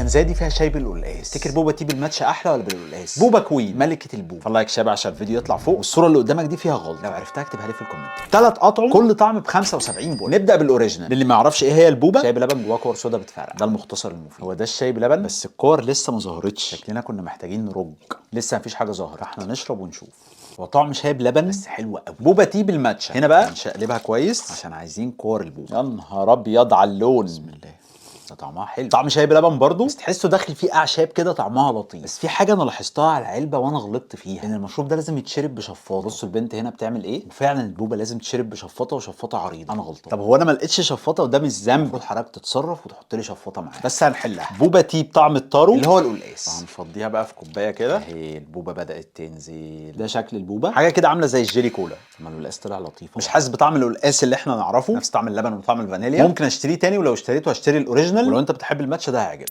الكنزه دي فيها شاي بالقلقاس. تفتكر بوبا تي بالماتش احلى ولا بالقلقاس؟ بوبا كوين ملكه البوبا. فاللايك شاب عشان الفيديو يطلع فوق، والصوره اللي قدامك دي فيها غلط، لو عرفتها اكتبها لي في الكومنت. 3 اطعم كل طعم ب 75 بول. نبدا بالاوريجينال. للي ما يعرفش ايه هي البوبا، شاي بلبن جواه كور سودا بتفرق، ده المختصر المفيد. هو ده الشاي بلبن، بس الكور لسه ما ظهرتش، شكلنا كنا محتاجين نرج، لسه مفيش حاجه ظاهره، احنا نشرب ونشوف. هو طعم شاي بلبن بس حلو قوي. بوبا تي بالماتشا. هنا بقى هنشقلبها كويس عشان عايزين كور البوبا. يا نهار ابيض على اللون، بسم الله. ده طعمها حلو، طعم شاي بلبن برضو، بس تحسه داخل فيه اعشاب كده طعمها لطيف. بس في حاجه انا لاحظتها على العلبه وانا غلطت فيها، ان المشروب ده لازم يتشرب بشفاطه. بصوا البنت هنا بتعمل ايه، وفعلا البوبا لازم تشرب بشفاطه، وشفاطه عريضه. انا غلطان. طب هو انا ما لقيتش شفاطه، وده مش ذنب، المفروض حضرتك تتصرف وتحط لي شفاطه معاها، بس هنحلها. بوبا تي بطعم الطارو اللي هو القلقاس، هنفضيها بقى في كوبايه كده اهي. البوبا بدات تنزل، ده شكل البوبا، حاجه كده عامله زي الجيلي كولا. اما القلقاس طلع لطيف، مش حاسس بطعم القلقاس اللي احنا نعرفه، نفس طعم اللبن وطعم الفانيليا. ممكن اشتريه تاني، ولو اشتريته هشتري الاوريجينال، ولو انت بتحب الماتش ده هيعجبك.